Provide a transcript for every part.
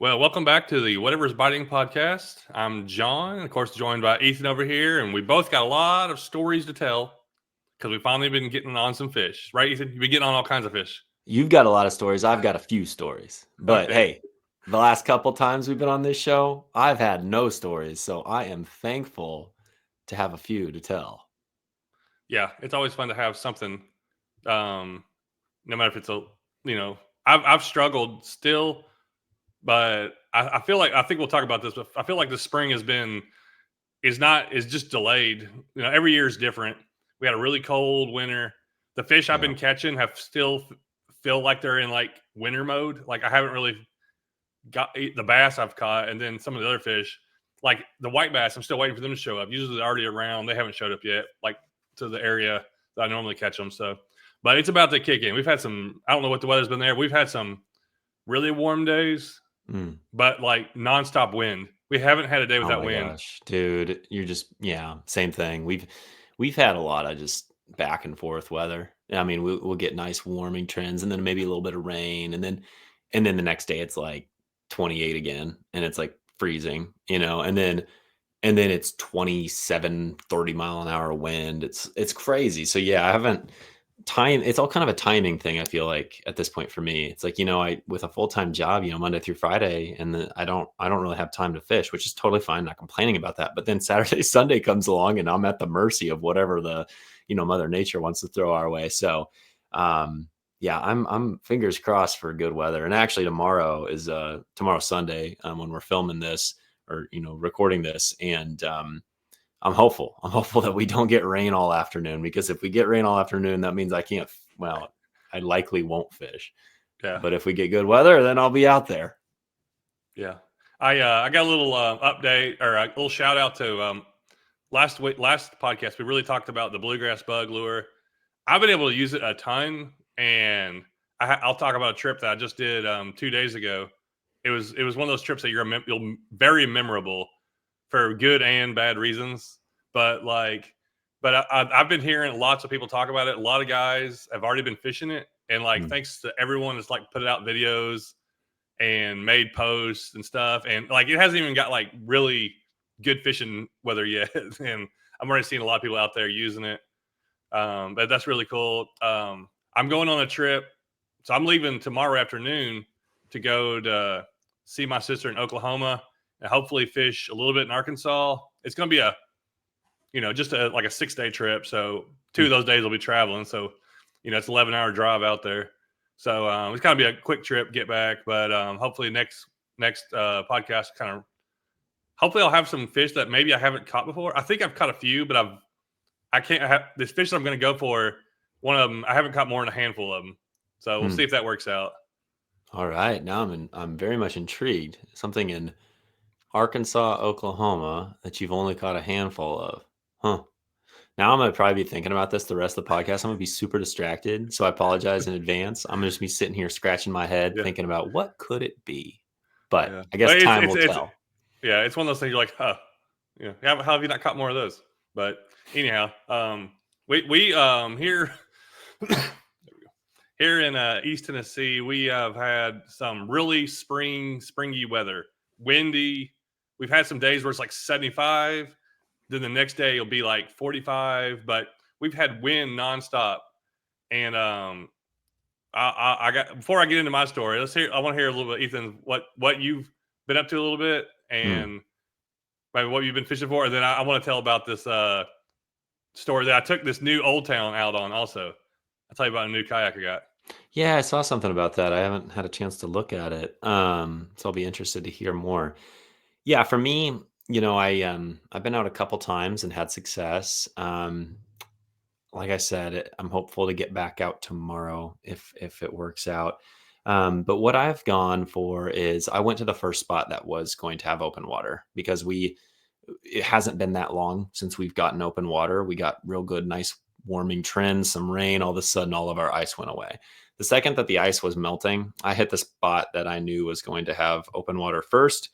Well, welcome back to the Whatever's Biting podcast. I'm John, of course, joined by Ethan over here, and we both got a lot of stories to tell because we've finally been getting on some fish. Right, Ethan? You've been getting on all kinds of fish. You've got a lot of stories. I've got a few stories. But Okay. hey, the last couple times we've been on this show, I've had no stories. So I am thankful to have a few to tell. Yeah, it's always fun to have something, no matter if it's I've struggled still, but I feel like I think we'll talk about this, but I feel like the spring is just delayed. Every year is different. We had a really cold winter. The fish I've Yeah. been catching have still feel like they're in like winter mode. Like I haven't really got the bass I've caught, and then some of the other fish, like the white bass, I'm still waiting for them to show up. Usually they're already around. They haven't showed up yet, like to the area that I normally catch them. So, but it's about to kick in. We've had some. I don't know what the weather's been there. We've had some really warm days, Mm. but like nonstop wind. We haven't had a day Oh without my wind. gosh, dude, same thing. We've had a lot of just back and forth weather. I mean, we'll get nice warming trends and then maybe a little bit of rain and then the next day it's like 28 again and it's like freezing, and then it's 27, 30 mile an hour wind. It's crazy. So yeah, I haven't it's all kind of a timing thing. I feel like at this point for me, it's like, I, with a full-time job, Monday through Friday, and then I don't really have time to fish, which is totally fine. Not complaining about that. But then Saturday, Sunday comes along and I'm at the mercy of whatever the, Mother Nature wants to throw our way. So, yeah, I'm fingers crossed for good weather. And actually tomorrow's Sunday, when we're filming this or, recording this. And, I'm hopeful. I'm hopeful that we don't get rain all afternoon, because if we get rain all afternoon, that means I likely won't fish. Yeah, But if we get good weather, then I'll be out there. yeah. I got a little update or a little shout out to last podcast. We really talked about the bluegrass bug lure. I've been able to use it a ton, and I'll talk about a trip that I just did 2 days ago. It was one of those trips that you'll very memorable for good and bad reasons. But I've been hearing lots of people talk about it. A lot of guys have already been fishing it, and like Mm. thanks to everyone that's like put out videos and made posts and stuff, and like it hasn't even got like really good fishing weather yet, and I'm already seeing a lot of people out there using it. But that's really cool. I'm going on a trip, so I'm leaving tomorrow afternoon to go to see my sister in Oklahoma and hopefully fish a little bit in Arkansas. It's going to be just like a 6-day trip. So 2 of those days will be traveling. So, it's 11-hour drive out there. So it's going to be a quick trip, get back. But hopefully next podcast hopefully I'll have some fish that maybe I haven't caught before. I think I've caught a few, but I can't have this fish that I'm going to go for. One of them, I haven't caught more than a handful of them. So we'll see if that works out. All right. Now I'm very much intrigued. Something in Arkansas, Oklahoma that you've only caught a handful of. Huh. Now I'm gonna probably be thinking about this the rest of the podcast. I'm gonna be super distracted. So I apologize in advance. I'm gonna just be sitting here scratching my head Yeah. thinking about what could it be. But Yeah. I guess But time will tell. it's one of those things you're like, huh, how have you not caught more of those? But anyhow, we here here in East Tennessee, we have had some really springy weather, windy. We've had some days where it's like 75. Then the next day it'll be like 45. But we've had wind nonstop. And I got before I get into my story, I want to hear a little bit, Ethan, what you've been up to a little bit, Hmm. and maybe what you've been fishing for. And then I want to tell about this story that I took this new Old Town out on. Also, I'll tell you about a new kayak I got. Yeah, I saw something about that. I haven't had a chance to look at it. So I'll be interested to hear more. Yeah, for me, I've been out a couple times and had success. Like I said, I'm hopeful to get back out tomorrow if it works out. But what I've gone for is I went to the first spot that was going to have open water, because it hasn't been that long since we've gotten open water. We got real good, nice warming trends, some rain. All of a sudden, all of our ice went away. The second that the ice was melting, I hit the spot that I knew was going to have open water first.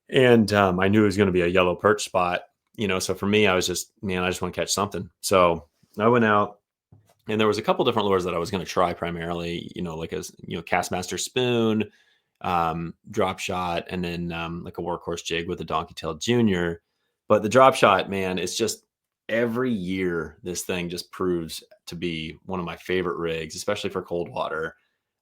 And I knew it was going to be a yellow perch spot, so for me, I was just, man, I just want to catch something. So I went out, and there was a couple different lures that I was going to try primarily, like a, Castmaster spoon, drop shot, and then like a workhorse jig with a donkey tail junior. But the drop shot, man, it's just every year this thing just proves to be one of my favorite rigs, especially for cold water.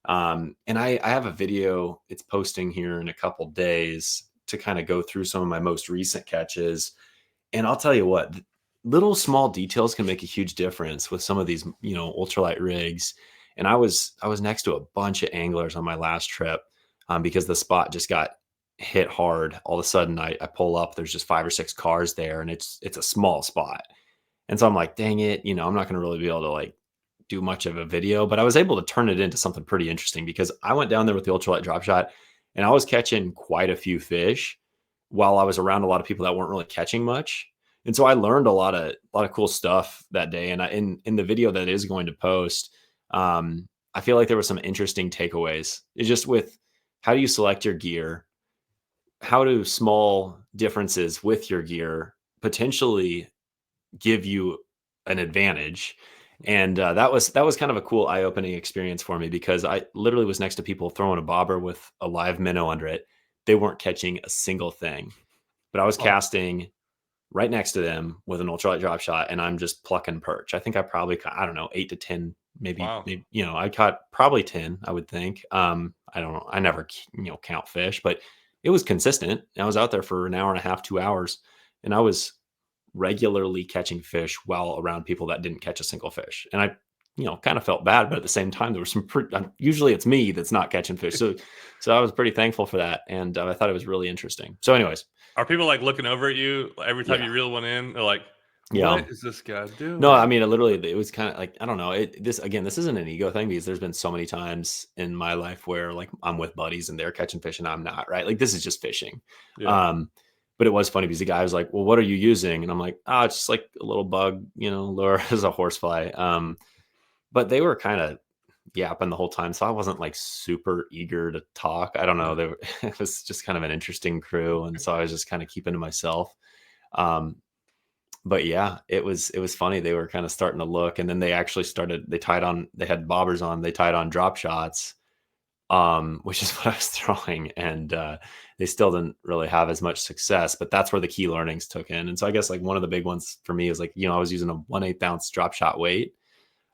And I have a video it's posting here in a couple days to kind of go through some of my most recent catches. And I'll tell you what, little small details can make a huge difference with some of these, ultralight rigs. And I was next to a bunch of anglers on my last trip, because the spot just got hit hard. All of a sudden, I pull up, there's just 5 or 6 cars there, and it's a small spot. And so I'm like, dang it, I'm not going to really be able to like do much of a video, but I was able to turn it into something pretty interesting because I went down there with the ultralight drop shot, and I was catching quite a few fish while I was around a lot of people that weren't really catching much. And so I learned a lot of cool stuff that day. And in the video that is going to post, I feel like there were some interesting takeaways. It's just with how do you select your gear? How do small differences with your gear potentially give you an advantage? And that was kind of a cool eye-opening experience for me because I literally was next to people throwing a bobber with a live minnow under it. They weren't catching a single thing, but I was casting right next to them with an ultralight drop shot, and I'm just plucking perch. I think I probably caught, I don't know, 8 to 10, maybe, Wow. maybe, I caught probably 10, I would think. I don't know. I never, count fish, but it was consistent. I was out there for an hour and a half, 2 hours, and I was regularly catching fish while around people that didn't catch a single fish. And I, kind of felt bad, but at the same time, there was some usually it's me that's not catching fish. So I was pretty thankful for that. And I thought it was really interesting. So anyways, Are people like looking over at you every time yeah. you reel one in? They're like, Yeah. "What is this guy doing?" No, I mean, it was kind of like, I don't know. This isn't an ego thing because there's been so many times in my life where like I'm with buddies and they're catching fish and I'm not, right? Like this is just fishing. Yeah. But it was funny because the guy was like, well, what are you using? And I'm like, oh, it's just like a little bug, lure as a horsefly. But they were kind of yapping the whole time. So I wasn't like super eager to talk. I don't know. It was just kind of an interesting crew. And so I was just kind of keeping to myself. Um, but yeah, it was funny. They were kind of starting to look, and then they actually started. They had bobbers on. They tied on drop shots, which is what I was throwing, and they still didn't really have as much success. But that's where the key learnings took in. And so I guess like one of the big ones for me is like I was using a 1/8 ounce drop shot weight.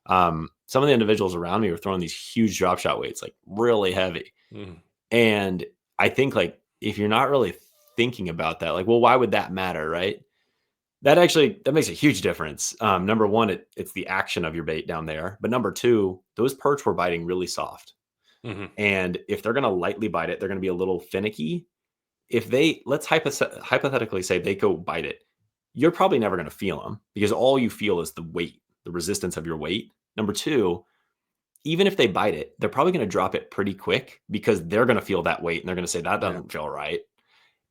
Some of the individuals around me were throwing these huge drop shot weights, like really heavy, Mhm. and I think like if you're not really thinking about that, like, well, why would that matter, right? That makes a huge difference. Number one, it's the action of your bait down there. But number two, those perch were biting really soft. Mhm. And if they're going to lightly bite it, they're going to be a little finicky. If let's hypothetically say they go bite it, you're probably never going to feel them because all you feel is the weight, the resistance of your weight. Number two, even if they bite it, they're probably going to drop it pretty quick because they're going to feel that weight and they're going to say, that Yeah. doesn't feel right.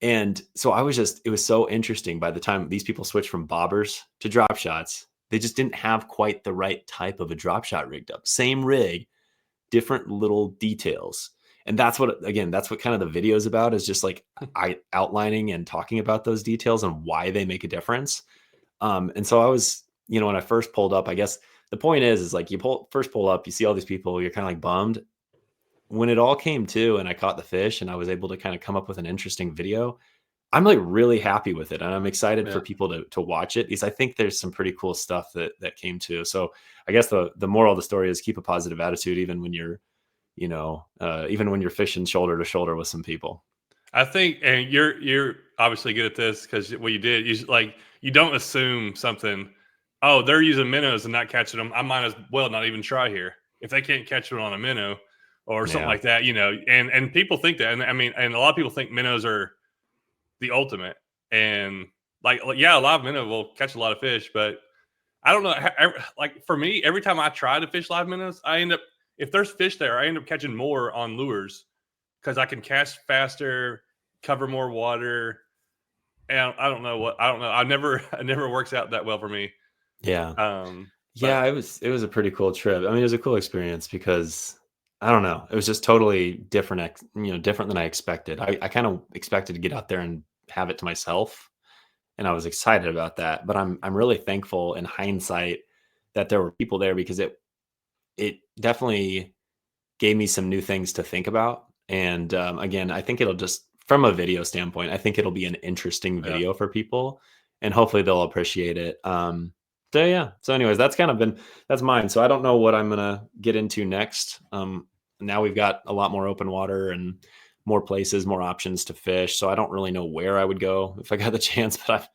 And so it was so interesting by the time these people switched from bobbers to drop shots, they just didn't have quite the right type of a drop shot rigged up. Same rig, different little details. And that's what kind of the video is about, is just like outlining and talking about those details and why they make a difference. And so I was, when I first pulled up, I guess the point is like first pull up, you see all these people, you're kind of like bummed. When it all came to and I caught the fish and I was able to kind of come up with an interesting video, I'm like really happy with it, and I'm excited for Yeah. people to watch it because I think there's some pretty cool stuff that came to. So I guess the moral of the story is keep a positive attitude even when you're, even when you're fishing shoulder to shoulder with some people. I think, and you're obviously good at this because what you did, you don't assume something. Oh, they're using minnows and not catching them. I might as well not even try here if they can't catch it on a minnow or something Yeah, like that. And people think that, and I mean, and a lot of people think minnows are the ultimate, and yeah, a live minnow will catch a lot of fish, but I don't know. Like for me, every time I try to fish live minnows, I end up if there's fish there, I end up catching more on lures because I can cast faster, cover more water, and I don't know. It never works out that well for me. yeah, But yeah. It was a pretty cool trip. I mean, it was a cool experience because I don't know, it was just totally different. Different than I expected. I kind of expected to get out there and have it to myself, and I was excited about that. But I'm really thankful in hindsight that there were people there because it definitely gave me some new things to think about. And again, I think it'll just, from a video standpoint, I think it'll be an interesting video for people, and hopefully they'll appreciate it. So yeah. So anyways, that's mine. So I don't know what I'm gonna get into next. Now we've got a lot more open water and more places, more options to fish. So I don't really know where I would go if I got the chance, but I'm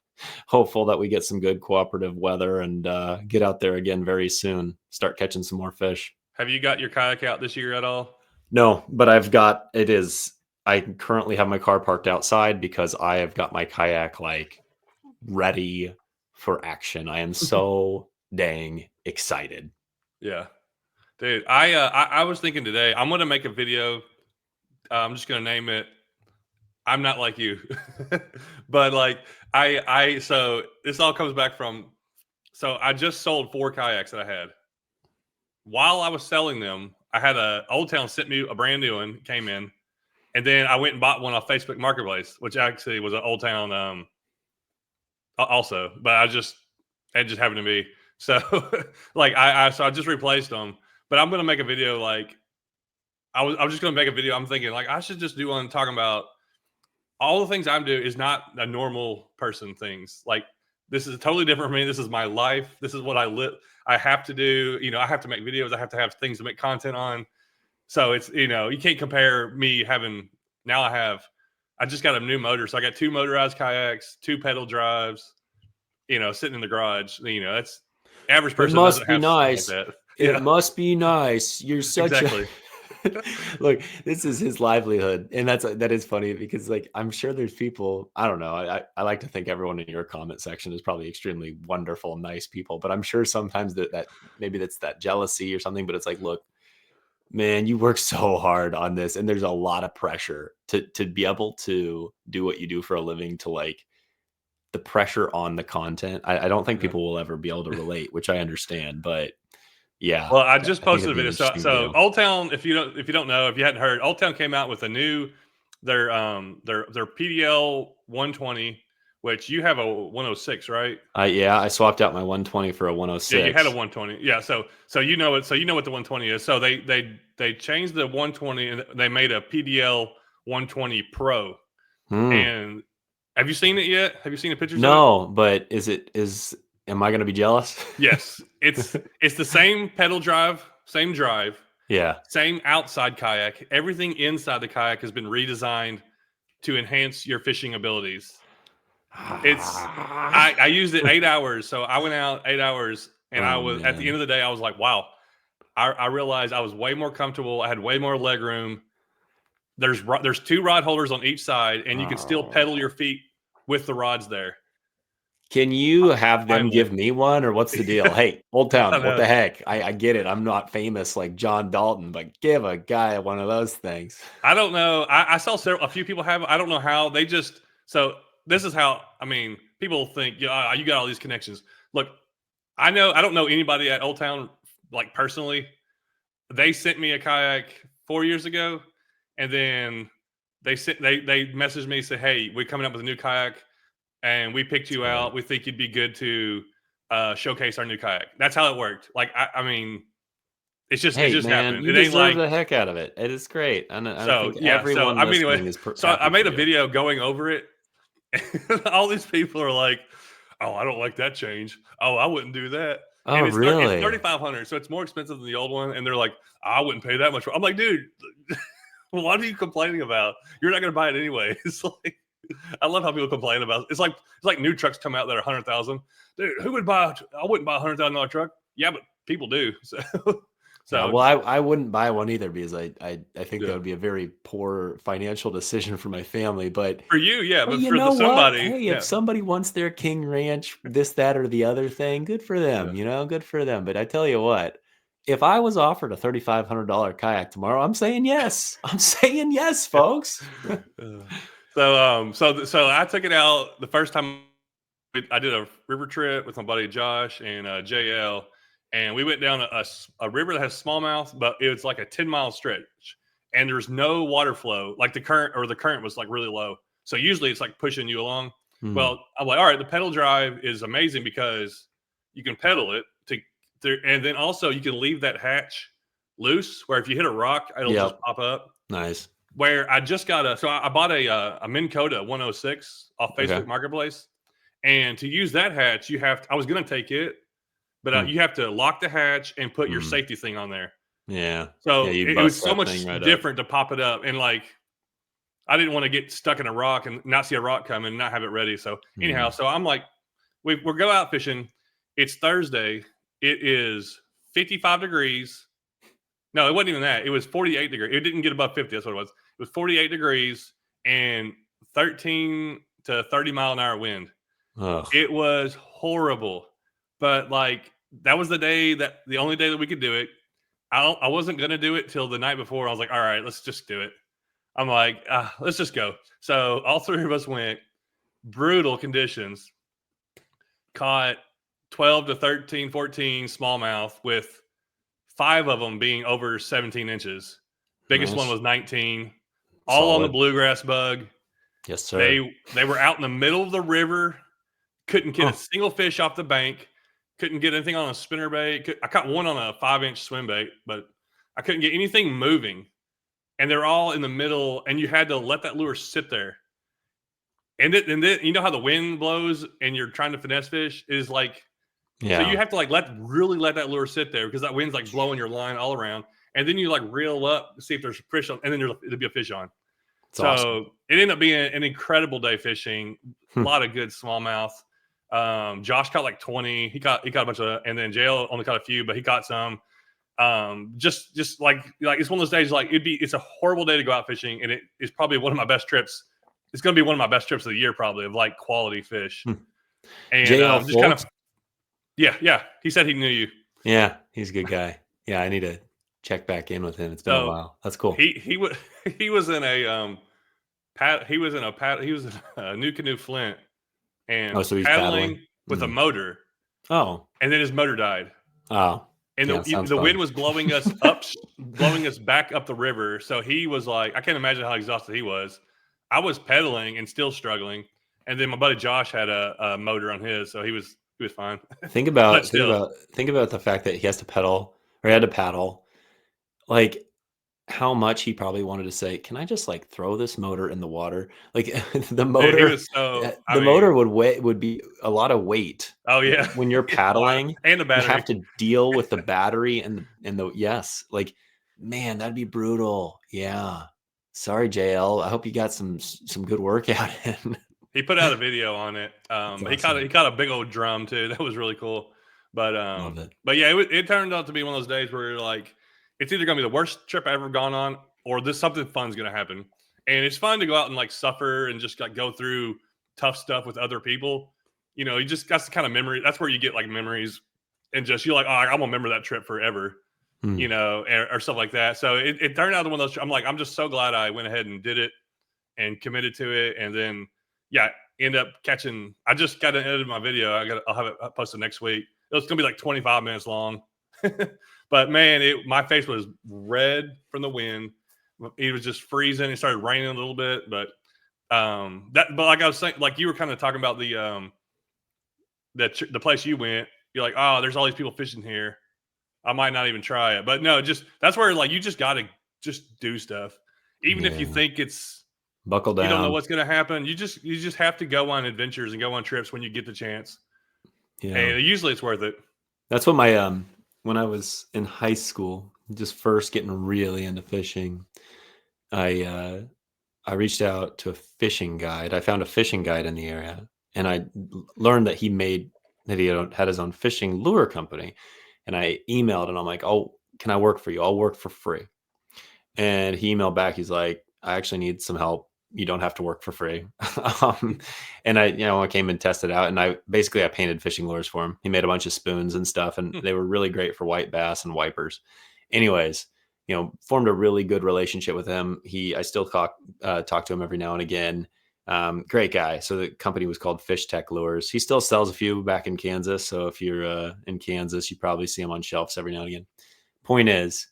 hopeful that we get some good cooperative weather and get out there again very soon. Start catching some more fish. Have you got your kayak out this year at all? No, but I currently have my car parked outside because I have got my kayak like ready for action. I am so dang excited. Yeah, dude. I was thinking today I'm gonna make a video. I'm just gonna name it I'm Not Like You. But like so this all comes back from, so I just sold 4 kayaks that I had. While I was selling them, I had a Old Town sent me a brand new one, came in, and then I went and bought one off Facebook Marketplace, which actually was an Old Town also, but it just happened to be. So like so I just replaced them. But I'm gonna make a video like I was just gonna make a video. I'm thinking like I should just do one talking about all the things I'm doing is not a normal person things. Like this is totally different for me. This is my life. This is what I live. I have to do. I have to make videos. I have to have things to make content on. So it's you can't compare me having now. I just got a new motor, so I got 2 motorized kayaks, 2 pedal drives. Sitting in the garage. That's average person doesn't have nice. like that. It must be nice. You're such Exactly. Look, this is his livelihood, and that is funny because like I'm sure there's people, I don't know, I like to think everyone in your comment section is probably extremely wonderful, nice people, but I'm sure sometimes that maybe that's that jealousy or something. But it's like, look, man, you work so hard on this, and there's a lot of pressure to be able to do what you do for a living, to like the pressure on the content. I don't think people will ever be able to relate, which I understand, but yeah. Well, I just I think posted it'd a be an video. So, interesting video. Old Town, if you don't know, if you hadn't heard, Old Town came out with a new their PDL 120, which you have a 106, right? Yeah, I swapped out my 120 for a Yeah, 106. you had a 120. Yeah, so you know it. So you know what the 120 is. So they changed the 120 and they made a PDL 120 Pro. And have you seen it yet? Have you seen the pictures of it? No, but am I going to be jealous? Yes, it's the same pedal drive, same drive. Yeah. Same outside kayak. Everything inside the kayak has been redesigned to enhance your fishing abilities. I used it 8 hours. So I went out 8 hours and I was at the end of the day, I was like, wow. I realized I was way more comfortable. I had way more leg room. There's 2 rod holders on each side, and you can still pedal your feet with the rods there. Can you have them give me one, or what's the deal? Hey, Old Town, what the heck? I get it. I'm not famous like John Dalton, but give a guy one of those things. I don't know. I saw a few people have it. I don't know how. They just so this is how. I mean, people think you got all these connections. Look, I don't know anybody at Old Town like personally. They sent me a kayak 4 years ago, and then they messaged me, said, "Hey, we're coming up with a new kayak, and we picked you out. We think you'd be good to showcase our new kayak." That's how it worked. Like I mean, it just happened. You it ain't deserve like the heck out of it. It is great. I think everyone I mean, anyway, listening is so I made a video going over it. And all these people are like, "Oh, I don't like that change. Oh, I wouldn't do that." Oh, And it's really? $3,500, so it's more expensive than the old one. And they're like, "I wouldn't pay that much." I'm like, dude, what are you complaining about? You're not going to buy it anyway. It's like, I love how people complain about it. It's like new trucks come out that are 100,000. Dude, who would buy? I wouldn't buy a $100,000 truck. Yeah, but people do. So yeah, well, I wouldn't buy one either because I think that would be a very poor financial decision for my family. But for you, yeah, but you for know somebody, hey, if somebody wants their King Ranch, this, that, or the other thing, good for them. Good for them. But I tell you what, if I was offered a $3,500 kayak tomorrow, I'm saying yes. I'm saying yes, folks. So I took it out the first time. I did a river trip with my buddy Josh and JL, and we went down a river that has smallmouth, but it was like a 10-mile stretch, and there's no water flow. Like the current was like really low. So usually it's like pushing you along. Well, I'm like, all right, the pedal drive is amazing because you can pedal it and then also you can leave that hatch loose where if you hit a rock, it'll just pop up. Nice. where I just got I bought a Minn Kota 106 off Facebook Okay. Marketplace, and to use that hatch, I was gonna take it, but Hmm. you have to lock the hatch and put your Mm. safety thing on there. Yeah. Yeah. So You it was bust so that much thing right up. different to pop it up, and like I didn't want to get stuck in a rock and not see a rock come and not have it ready. So anyhow, Mm. so I'm like, we're go out fishing. It's Thursday. It is 55 degrees. No, it wasn't even that. It was 48 degrees. It didn't get above 50. That's what it was. It was 48 degrees and 13 to 30-mile-an-hour wind. Ugh. It was horrible. But like that was the only day that we could do it. I wasn't gonna do it till the night before. I was like, all right, let's just do it. I'm like, let's just go. So all three of us went. Brutal conditions. Caught 12 to 13, 14 smallmouth with 5 of them being over 17 inches. Biggest one Nice. was 19. All on the Solid. Bluegrass Bug. Yes, sir. They were out in the middle of the river. Couldn't get a Huh. single fish off the bank. Couldn't get anything on a spinnerbait. I caught one on a 5-inch swim bait, but I couldn't get anything moving. And they're all in the middle, and you had to let that lure sit there. And then you know how the wind blows and you're trying to finesse fish is like, so you Yeah. have to like really let that lure sit there because that wind's like blowing your line all around. And then you like reel up to see if there's a fish on, and then it'll be a fish on. It's awesome. So it ended up being an incredible day fishing. A Hmm. lot of good smallmouth. Josh caught like 20. He caught a bunch of, and then Jail only caught a few, but he caught some. Just like it's one of those days like it's a horrible day to go out fishing, and it's probably one of my best trips. It's going to be one of my best trips of the year, probably, of like quality fish. Hmm. And JL just kind of, Foltz? yeah. He said he knew you. Yeah, he's a good guy. Yeah, I need to check back in with him. It's been a So while. That's cool. he was he was in a he was in a new canoe Flint Oh, and so he's paddling paddling? with a Mm. motor, Oh. and then his motor died. Oh. And Yeah, sounds the wind fun. was blowing us back up the river. So he was like, I can't imagine how exhausted he was. I was pedaling and still struggling. And then my buddy Josh had a motor on his, so he was fine. Think But about still, the fact that he has to pedal or he had to paddle. Like how much he probably wanted to say, "Can I just like throw this motor in the water?" Like the dude, he motor, was so. I the mean, motor would be a lot of weight. oh yeah, When you're it's a lot, paddling, and the you have battery. to deal with the battery and the yes, like man, that'd be brutal. Yeah. Sorry, JL. I hope you got some good workout in. He put out a video on it. That's He awesome. caught a big old drum too. That was really cool. But Love it. yeah, it turned out to be one of those days where you're like, it's either gonna be the worst trip I've ever gone on, or this something fun's gonna happen. And it's fun to go out and like suffer and just like go through tough stuff with other people. You know, you just got the kind of memory. That's where you get like memories, and just you're like, oh, I'm gonna remember that trip forever. Hmm. You know, or stuff like that. So it turned out to one of those. I'm like, I'm just so glad I went ahead and did it and committed to it, and then yeah, end up catching. I just got to edit my video. I'll have it posted next week. It's gonna be like 25 minutes long, but man, my face was red from the wind. It was just freezing. It started raining a little bit, but like I was saying, like you were kind of talking about the place you went. You're like, oh, there's all these people fishing here. I might not even try it, but no, just that's where like you just got to just do stuff, even if you Yeah. think it's Buckle you don't know down. what's going to happen. You just have to go on adventures and go on trips when you get the chance, Yeah. and usually it's worth it. That's what my when I was in high school, just first getting really into fishing, I reached out to a fishing guide. I found a fishing guide in the area, and I learned that he had his own fishing lure company. And I emailed, and I'm like, "Oh, can I work for you? I'll work for free." And he emailed back. He's like, "I actually need some help. You don't have to work for free." And I came and tested out, and I painted fishing lures for him. He made a bunch of spoons and stuff, and they were really great for white bass and wipers. Anyways, formed a really good relationship with him. I still talk to him every now and again. Great guy. So the company was called Fish Tech Lures. He still sells a few back in Kansas. So if you're in Kansas, you probably see him on shelves every now and again. Point is,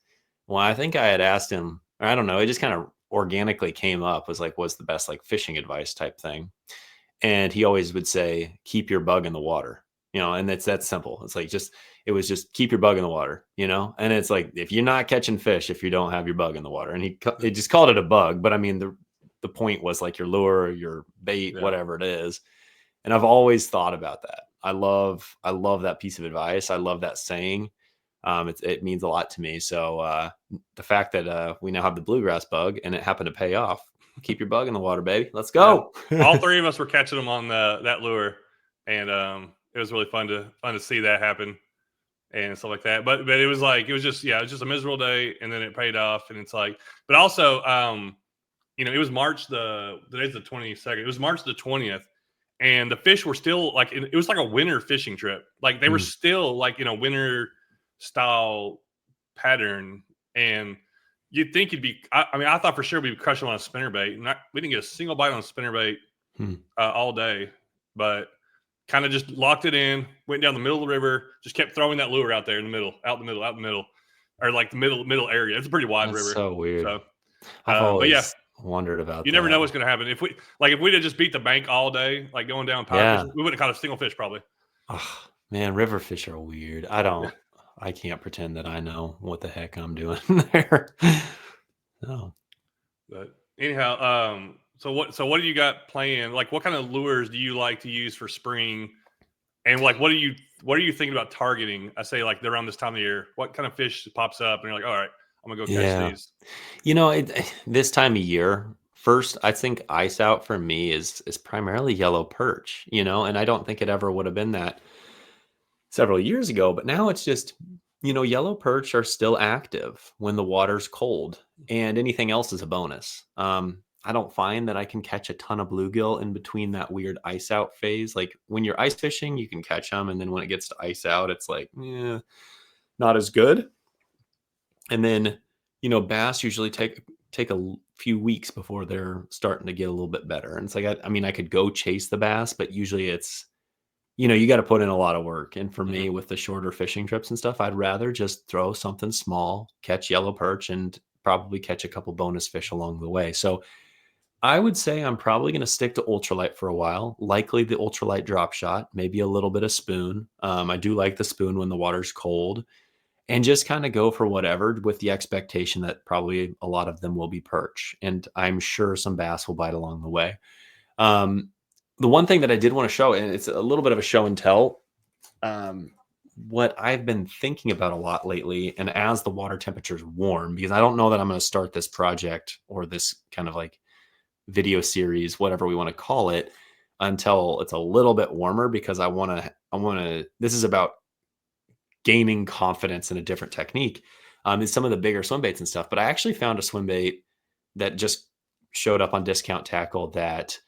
well, I think I had asked him, or I don't know, it just kind of organically came up, was like, what's the best like fishing advice type thing? And he always would say, keep your bug in the water, and it's that simple. It's like, just, it was just keep your bug in the water, you know? And it's like, if you're not catching fish, if you don't have your bug in the water, and he just called it a bug, but I mean, the point was like your lure, your bait, Yeah. whatever it is. And I've always thought about that. I love that piece of advice. I love that saying. It means a lot to me. So the fact that we now have the bluegrass bug and it happened to pay off. Keep your bug in the water, baby. Let's go. All three of us were catching them on that lure, and it was really fun to see that happen and stuff like that. But it was like it was just a miserable day, and then it paid off, and it's like, but also it was March today's the 22nd. It was March the 20th, and the fish were still like it was like a winter fishing trip. Like they were still like in a winter style pattern, and you'd think it'd be. I mean, I thought for sure we'd crush them on a spinnerbait. We didn't get a single bite on a spinnerbait all day, but kind of just locked it in. Went down the middle of the river, just kept throwing that lure out there in the middle, out the middle, or like the middle area. It's a pretty wide river. So weird. So, I've always but yeah, wondered about. You never know what's going to happen. If we'd have just beat the bank all day, like going down power fishing, we wouldn't have caught a single fish probably. Oh, man, river fish are weird. I can't pretend that I know what the heck I'm doing there. No. But anyhow, so what do you got planned? Like, what kind of lures do you like to use for spring? And like, what are you thinking about targeting? I say like around this time of year, what kind of fish pops up, and you're like, all right, I'm gonna go catch these. You know, this time of year, first, I think ice out for me is primarily yellow perch. You know, and I don't think it ever would have been that several years ago, but now it's just, yellow perch are still active when the water's cold, and anything else is a bonus. I don't find that I can catch a ton of bluegill in between that weird ice out phase. Like when you're ice fishing, you can catch them, and then when it gets to ice out, it's like, not as good. And then, bass usually take a few weeks before they're starting to get a little bit better. And it's like, I mean, I could go chase the bass, but usually it's, you got to put in a lot of work. And for me, with the shorter fishing trips and stuff, I'd rather just throw something small, catch yellow perch, and probably catch a couple bonus fish along the way. So I would say I'm probably going to stick to ultralight for a while, likely the ultralight drop shot, maybe a little bit of spoon. I do like the spoon when the water's cold, and just kind of go for whatever with the expectation that probably a lot of them will be perch. And I'm sure some bass will bite along the way. The one thing that I did want to show, and it's a little bit of a show and tell, what I've been thinking about a lot lately, and as the water temperatures warm, because I don't know that I'm going to start this project or this kind of like video series, whatever we want to call it, until it's a little bit warmer, because I want to, this is about gaining confidence in a different technique, in some of the bigger swim baits and stuff. But I actually found a swim bait that just showed up on Discount Tackle that,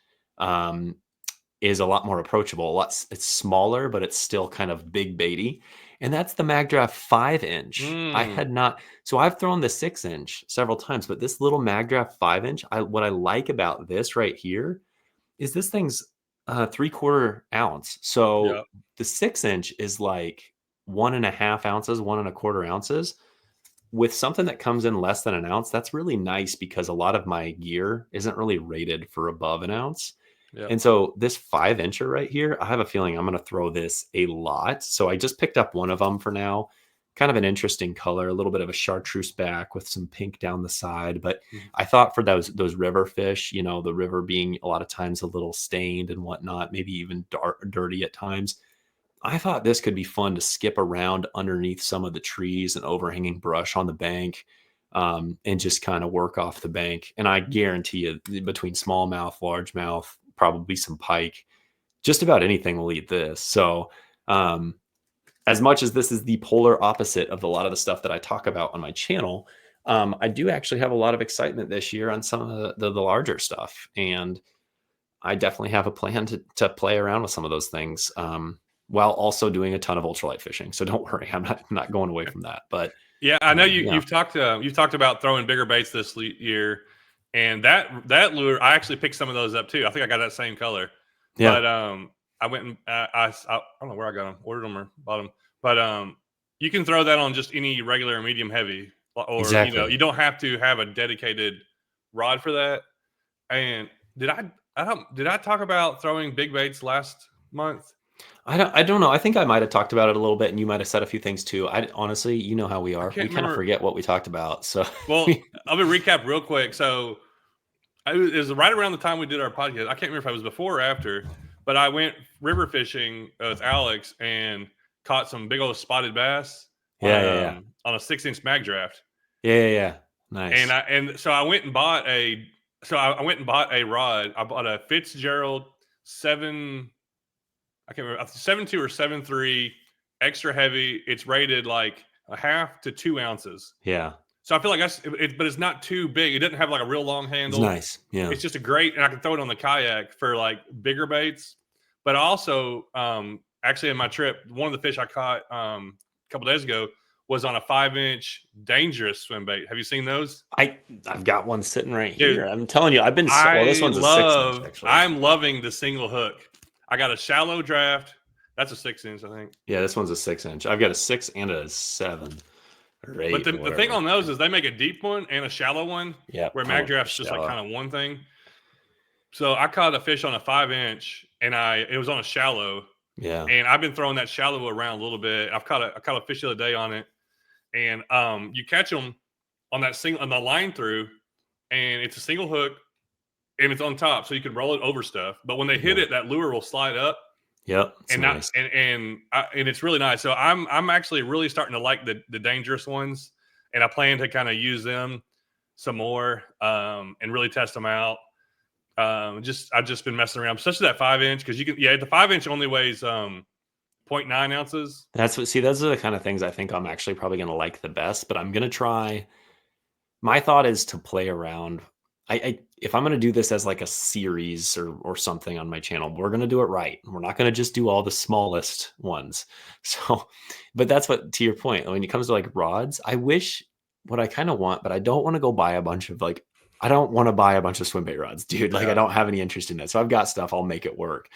is a lot more approachable. It's smaller, but it's still kind of big baity. And that's the Magdraft 5-inch. I had not, so I've thrown the 6-inch several times, but this little Magdraft 5-inch, what I like about this right here is this thing's 3/4 ounce. So the 6-inch is like 1.5 ounces, 1.25 ounces. With something that comes in less than an ounce, that's really nice, because a lot of my gear isn't really rated for above an ounce. And so this 5-incher right here, I have a feeling I'm going to throw this a lot. So I just picked up one of them for now. Kind of an interesting color, a little bit of a chartreuse back with some pink down the side. But I thought for those river fish, the river being a lot of times a little stained and whatnot, maybe even dirty at times, I thought this could be fun to skip around underneath some of the trees and overhanging brush on the bank, and just kind of work off the bank. And I guarantee you, between smallmouth, largemouth, probably some pike, just about anything will eat this. So as much as this is the polar opposite of a lot of the stuff that I talk about on my channel, I do actually have a lot of excitement this year on some of the larger stuff. And I definitely have a plan to play around with some of those things, while also doing a ton of ultralight fishing. So don't worry, I'm not going away from that. But yeah, I know you've talked about throwing bigger baits this year. And that lure, I actually picked some of those up too. I think I got that same color. Yeah. But I went and I don't know where I got them, ordered them or bought them. But you can throw that on just any regular medium heavy, or Exactly. you don't have to have a dedicated rod for that. And did I talk about throwing big baits last month? I don't know. I think I might have talked about it a little bit, and you might have said a few things too. I honestly, you know how we I are. We can't kind of remember. forget what we talked about. So Well, I'm gonna recap real quick. So it was right around the time we did our podcast. I can't remember if I was before or after, but I went river fishing with Alex and caught some big old spotted bass yeah, yeah, yeah, on a 6-inch mag draft. yeah, yeah, yeah. And Nice. so I went and bought a I went and bought a rod. I bought a Fitzgerald 7, I can't remember, 7.2 or 7.3, extra heavy. It's rated like a half to 2 ounces. Yeah, So I feel like but it's not too big. It doesn't have like a real long it's handle. nice. Yeah, It's just a great, and I can throw it on the kayak for like bigger baits. But also, actually, in my trip, one of the fish I caught a couple days ago was on a 5-inch dangerous swim bait. Have you seen those? I've got one sitting right Dude, here. I'm telling you, I've been so, well. This one's a 6 inch actually. I'm loving the single hook. I got a shallow draft. That's a 6-inch, I think. Yeah, this one's a 6 inch. I've got a 6 and a 7 or But 8 or the thing whatever. on those is they make a deep one and a shallow one, Yeah, where I mag went for the draft's just like shallow. kind of one thing. So I caught a fish on a 5-inch, and it was on a shallow, Yeah, and I've been throwing that shallow around a little bit. I caught a fish the other day on it, and you catch them on the line through, and it's a single hook, and it's on top, so you can roll it over stuff. But when they hit yeah, it, that lure will slide up, yep. It's and not nice. and it's really nice. So I'm actually really starting to like the dangerous ones, and I plan to kind of use them some more and really test them out. I've just been messing around, especially that 5-inch, because the 5-inch only weighs 0.9 ounces. That's what. See, those are the kind of things I think I'm actually probably going to like the best. But I'm going to try. My thought is to play around. I if I'm going to do this as like a series or something on my channel, we're going to do it right. We're not going to just do all the smallest ones. So, but that's what, to your point, when it comes to like rods, I wish, what I kind of want, but I don't want to go buy a bunch of like, I don't want to buy a bunch of swim bait rods, dude. Like I Yeah, don't have any interest in that. So I've got stuff, I'll make it work.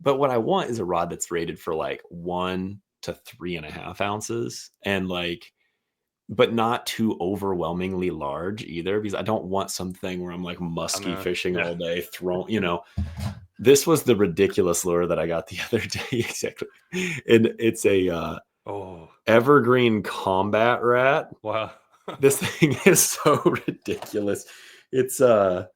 But what I want is a rod that's rated for like 1 to 3.5 ounces, and like, but not too overwhelmingly large either, because I don't want something where I'm like I musky know. fishing Yeah, all day, throwing. This was the ridiculous lure that I got the other day. Exactly. And it's a oh evergreen combat rat. wow, This thing is so ridiculous. It's how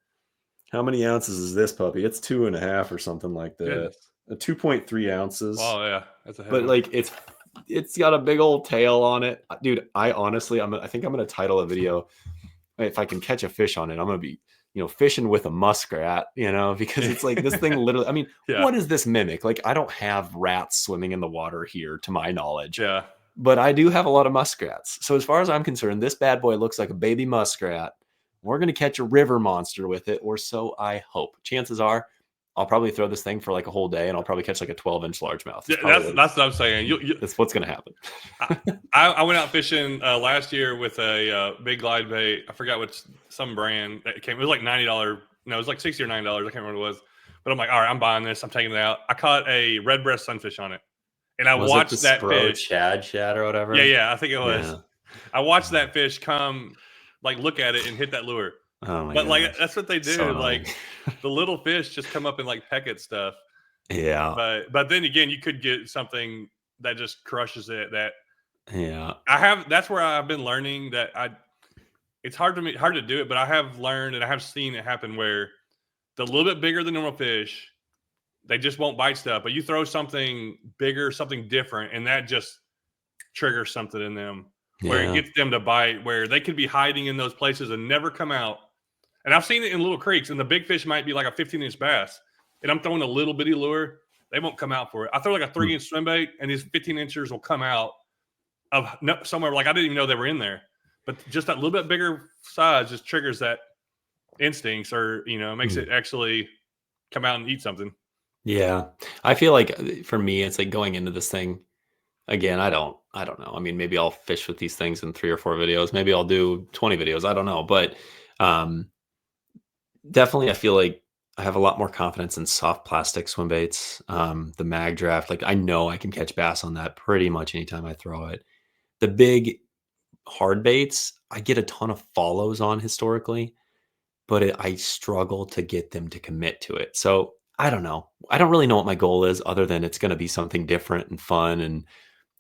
many ounces is this puppy? It's 2.5 or something like that. goodness, 2.3 ounces. wow, yeah, that's a heavy But one. like it's got a big old tail on it. Dude, I honestly I think I'm gonna title a video, if I can catch a fish on it, I'm gonna be, fishing with a muskrat, because it's like this thing literally, I mean, Yeah, what does this mimic? Like, I don't have rats swimming in the water here to my knowledge, yeah. but I do have a lot of muskrats. So as far as I'm concerned, this bad boy looks like a baby muskrat. We're gonna catch a river monster with it, or so I hope. Chances are I'll probably throw this thing for like a whole day, and I'll probably catch like a 12-inch largemouth. Yeah, It's probably that's what I'm saying. that's what's gonna happen. I, I went out fishing last year with a big glide bait. I forgot what some brand that came. It was like $90. No, it was like $60 or $90. I can't remember what it was. But I'm like, all right, I'm buying this. I'm taking it out. I caught a red breast sunfish on it, and I Was it the watched that Spro fish. Chad Shad or Yeah, whatever? yeah, I think it was. Yeah. I watched that fish come, like, look at it and hit that lure. Oh my But like, gosh. that's what they So do. annoying. Like, the little fish just come up and like peck at stuff. Yeah. But then again, you could get something that just crushes it. That Yeah. I have. That's where I've been learning that it's hard to do it, but I have learned and I have seen it happen where the little bit bigger than normal fish, they just won't bite stuff. But you throw something bigger, something different, and that just triggers something in them where it Yeah. gets them to bite, where they could be hiding in those places and never come out. And I've seen it in little creeks, and the big fish might be like a 15-inch bass, and I'm throwing a little bitty lure. They won't come out for it. I throw like a Hmm. 3-inch swim bait, and these 15-inchers will come out of somewhere like I didn't even know they were in there. But just that little bit bigger size just triggers that instincts, or makes Hmm. it actually come out and eat something. Yeah. I feel like for me, it's like going into this thing again. I don't know. I mean, maybe I'll fish with these things in 3 or 4 videos. Maybe I'll do 20 videos. I don't know. But um, definitely, I feel like I have a lot more confidence in soft plastic swim baits. The mag draft, like I know I can catch bass on that pretty much anytime I throw it. The big hard baits, I get a ton of follows on historically, but I struggle to get them to commit to it. So I don't know. I don't really know what my goal is other than it's going to be something different and fun and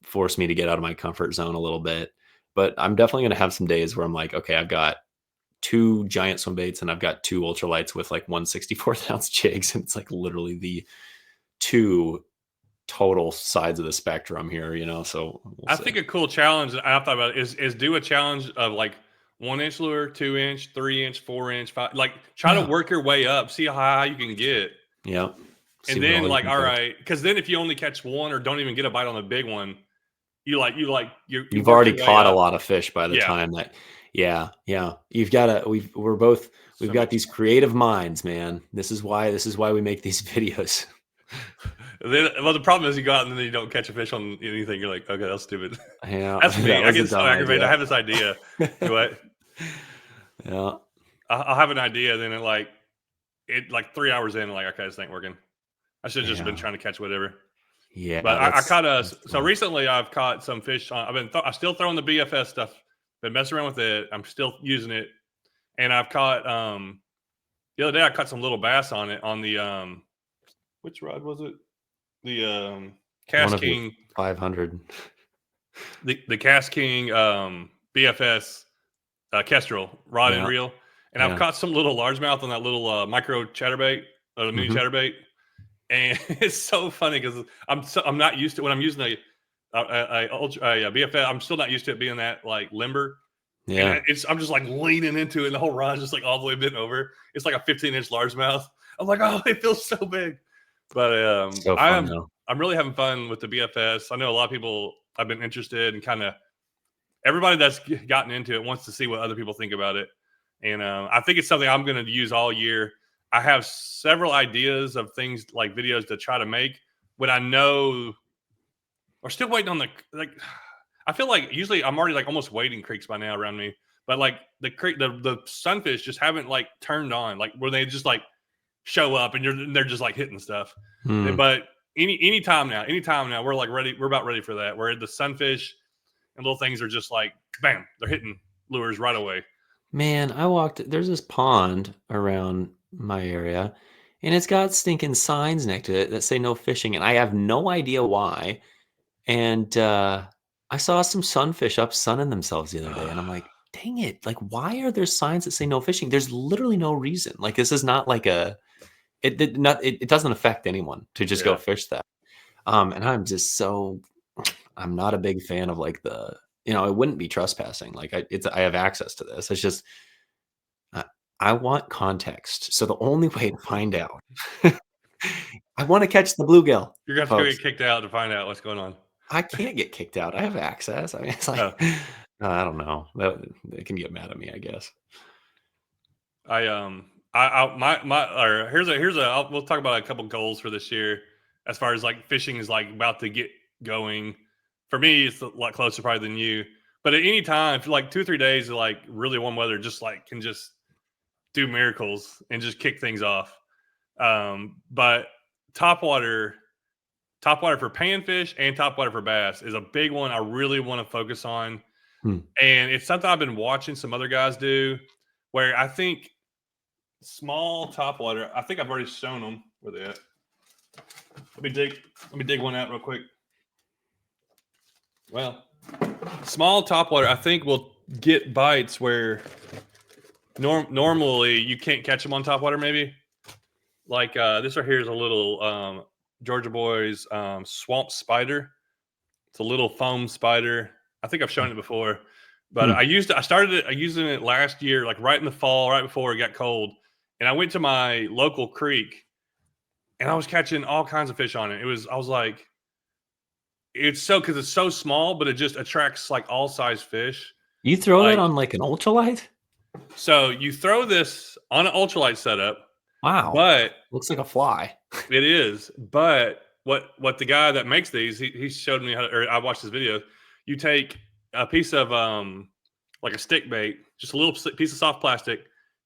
force me to get out of my comfort zone a little bit. But I'm definitely going to have some days where I'm like, okay, I've got 2 giant swim baits and I've got 2 ultralights with like 1/64th ounce jigs. And it's like literally the 2 total sides of the spectrum here, so we'll I see. think a cool challenge that I've thought about is do a challenge of like 1 inch lure, 2 inch, 3 inch, 4 inch, five. Like try to Yeah. work your way up, see how high you can get, Yeah. See and what then all you like can all catch. right, because then if you only catch one or don't even get a bite on the big one, you You've work already your way caught a up. lot of fish by the Yeah. time that yeah, yeah. You've gotta we've So got much. these creative minds, man. This is why we make these videos. Then, well, the problem is you go out and then you don't catch a fish on anything. You're like, okay, that's stupid. Yeah, That's that me. I was a get so dumb aggravated. I idea. have this idea. Do what? Yeah, I'll have an idea, then it like 3 hours in, like okay, this ain't working. I should have just been yeah, trying to catch whatever. But yeah, I caught that's so tough. recently. I've caught some fish. I'm still throwing the BFS stuff. Been messing around with it. I'm still using it, and I've caught the other day. I caught some little bass on it on the which rod was it? The One Cast of your King, 500. the Cast King BFS Kestrel rod and Yeah, reel, and I've yeah. caught some little largemouth on that little micro chatterbait, mini Mhm. chatterbait, and it's so funny because I'm not used to when I'm using a BFF. I'm still not used to it being that like limber, and Yeah. I'm just like leaning into it, and the whole rod's just like all the way bent over. It's like a 15-inch largemouth. I'm like, oh, it feels so big, but So fun though. I'm really having fun with the BFS. I know a lot of people have been interested and kind of everybody that's gotten into it wants to see what other people think about it. And I think it's something I'm going to use all year. I have several ideas of things like videos to try to make when I know we're still waiting on the like. I feel like usually I'm already like almost wading creeks by now around me, but like the creek, the sunfish just haven't like turned on, like where they just like show up and they're just like hitting stuff. Hmm. But anytime now, we're like ready. We're about ready for that. Where the sunfish and little things are just like bam, they're hitting lures right away. Man, there's this pond around my area, and it's got stinking signs next to it that say no fishing, and I have no idea why. And I saw some sunfish up sunning themselves the other day, and I'm like, dang it, like, why are there signs that say no fishing? There's literally no reason. Like, this is not like it doesn't affect anyone to just go Yeah, fish that. And I'm just so I'm not a big fan of like it wouldn't be trespassing. Like I have access to this. It's just I, I want context. So the only way to find out, I want to catch the bluegill, you're gonna have to go folks. get kicked out to find out what's going on. I can't get kicked out. I have access. I mean, it's like Oh, I don't know. They can get mad at me, I guess. I my or we'll talk about a couple goals for this year as far as like fishing is like about to get going. For me, it's a lot closer probably than you. But at any time, for like 2 or 3 days of like really warm weather, just like can just do miracles and just kick things off. But top water, top water for panfish and top water for bass is a big one I really want to focus on. Hmm. And it's something I've been watching some other guys do where I think small top water, I think I've already shown them where they at. Let me dig one out real quick. Well, small top water, I think will get bites where normally you can't catch them on top water, maybe. Like this right here is a little Georgia Boys swamp spider. It's a little foam spider. I think I've shown it before, but Hmm. I started using it last year, like right in the fall, right before it got cold. And I went to my local creek and I was catching all kinds of fish on it. I was like, because it's so small, but it just attracts like all size fish. You throw that Like, on like an ultralight? so you throw this on an ultralight setup, Wow. but Looks like a fly. it is. But what the guy that makes these, he showed me how, or I watched his video. You take a piece of like a stick bait, just a little piece of soft plastic,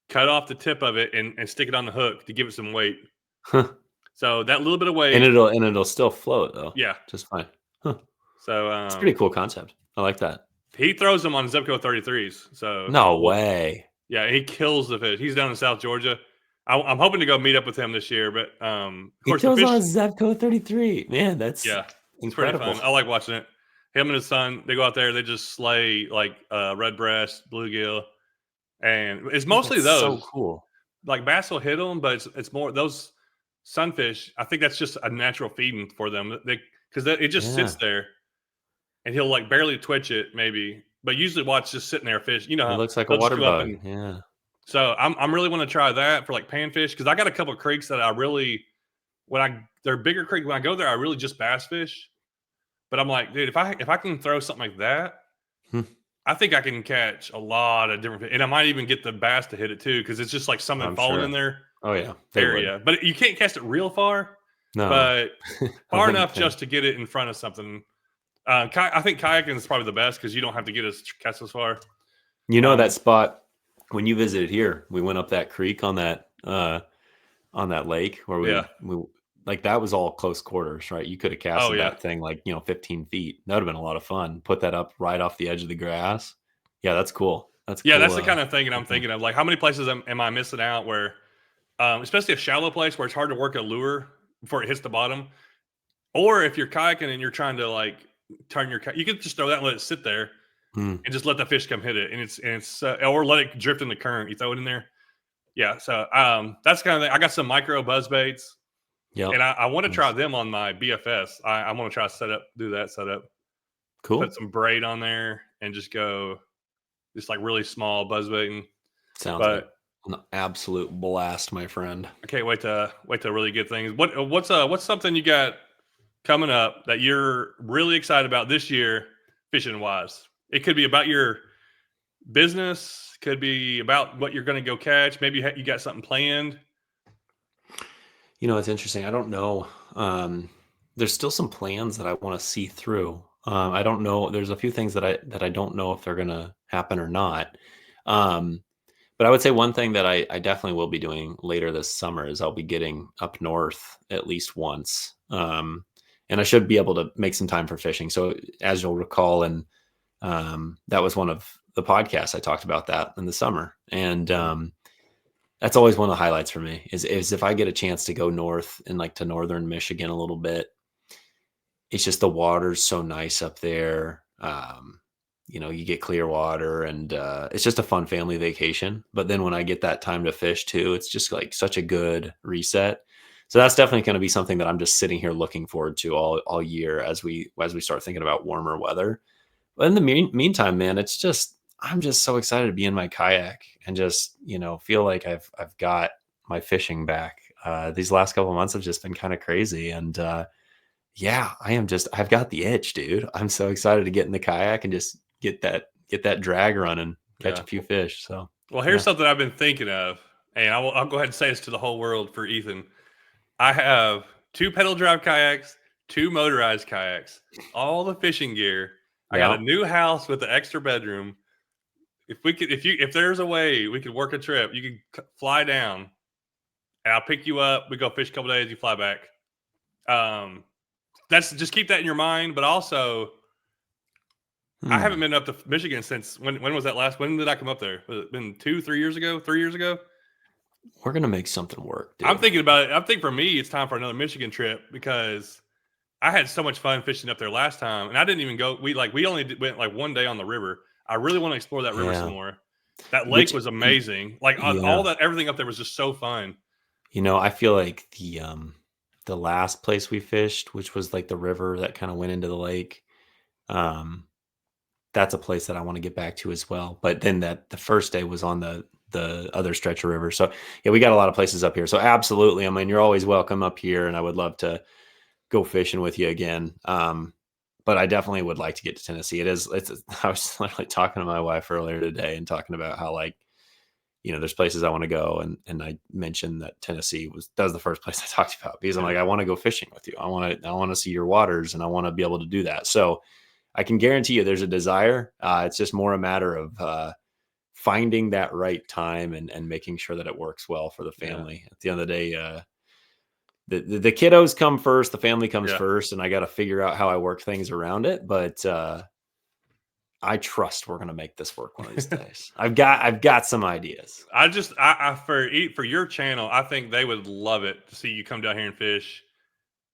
cut off the tip of it, and stick it on the hook to give it some weight. Huh. So that little bit of And weight, it'll still float though. yeah. Just fine. Huh. So It's a pretty cool concept. I like that. he throws them on Zebco 33s. So No way. yeah, he kills the fish. He's down in South Georgia. I'm hoping to go meet up with him this year. But of He course, the throws fish. on Zevco 33. Man, that's Yeah, it's pretty incredible. fun. I like watching it. Him and his son, they go out there, they just slay like red breast, bluegill, and it's Dude, mostly that's so those. cool. Like bass will hit them, but it's more those sunfish. I think that's just a natural feeding for them. Because it just Yeah. sits there, and he'll like barely twitch it, maybe. But usually, while it's just sitting there, fish. You know It how looks like a they'll just water come up bug. and. Yeah. So I'm really want to try that for like panfish because I got a couple of creeks that I really they're bigger creek when I go there I really just bass fish. But I'm like, dude, if I can throw something like that, Hmm. I think I can catch a lot of different, and I might even get the bass to hit it too because it's just like something I'm falling in sure. their Oh yeah, they would. area. But you can't cast it real far, No, but I far wouldn't enough think. just to get it in front of something. I think kayaking is probably the best because you don't have to get as cast as far. You know that Um, spot when you visited here, we went up that creek on that lake where yeah. we like that was all close quarters, right? You could have Oh casted yeah. that thing like 15 feet. That would have been a lot of fun. Put that up right off the edge of the grass. Yeah, that's cool. That's Yeah, cool. that's the kind of thing, and Cool I'm thing. thinking of like how many places am I missing out where, especially a shallow place where it's hard to work a lure before it hits the bottom. Or if you're kayaking and you're trying to like turn you can just throw that and let it sit there Hmm. and just let the fish come hit it, and it's or let it drift in the current. You throw it in there, yeah. So that's kind of thing. I got some micro buzz baits, Yep. and I want to try Nice. them on my BFS. I want to try do that setup, put Cool. some braid on there, and just go just like really small buzz baiting. Sounds like But an absolute blast, my friend. I can't wait to really get things. What's something you got coming up that you're really excited about this year, fishing wise? It could be about your business, could be about what you're going to go catch. Maybe you got something planned. It's interesting. I don't know. There's still some plans that I want to see through. I don't know. There's a few things that I don't know if they're going to happen or not. Um, but I would say one thing that I definitely will be doing later this summer is I'll be getting up north at least once. And I should be able to make some time for fishing. So as you'll recall, and that was one of the podcasts I talked about that in the summer. And that's always one of the highlights for me is if I get a chance to go north and like to northern Michigan a little bit. It's just the water's so nice up there. You get clear water and it's just a fun family vacation. But then when I get that time to fish too, it's just like such a good reset. So that's definitely going to be something that I'm just sitting here looking forward to all year as we start thinking about warmer weather. But in the meantime, man, I'm just so excited to be in my kayak and just feel like I've got my fishing back. These last couple of months have just been kind of crazy, and yeah, I've got the itch, dude. I'm so excited to get in the kayak and just get that drag running, catch Yeah. a few fish. So Well, here's yeah, something I've been thinking of, and I'll go ahead and say this to the whole world for Ethan. I have two pedal drive kayaks, two motorized kayaks, all the fishing gear. I got a yeah. new house with an extra bedroom. If there's a way we could work a trip, you could fly down, and I'll pick you up. We go fish a couple days. You fly back. Um, that's just keep that in your mind. But also, I haven't Hmm. been up to Michigan since when was that last? When did I come up there? Was it been 2, 3 years ago? 3 years ago? We're gonna make something work, I'm dude. thinking about it. I think for me, it's time for another Michigan trip because I had so much fun fishing up there last time, and I didn't even go. We only went like one day on the river. I really want to explore that river some Yeah. more. That lake Which was amazing. Like all yeah. that, everything up there was just so fun. I feel like the last place we fished, which was like the river that kind of went into the lake, um, that's a place that I want to get back to as well. But then that the first day was on the other stretch of river. So yeah, we got a lot of places up here. So absolutely, I mean, you're always welcome up here, and I would love to go fishing with you again. But I definitely would like to get to Tennessee. I was literally talking to my wife earlier today and talking about how like there's places I want to go, and I mentioned that Tennessee that was the first place I talked about because I'm Yeah, like I want to go fishing with you. I want to see your waters, and I want to be able to do that. So I can guarantee you there's a desire. It's just more a matter of finding that right time and making sure that it works well for the yeah, family. At the end of the day, the kiddos come first, the family comes yeah. first, and I got to figure out how I work things around it. But I trust we're gonna make this work one of these days. I've got some ideas. For your channel, I think they would love it to see you come down here and fish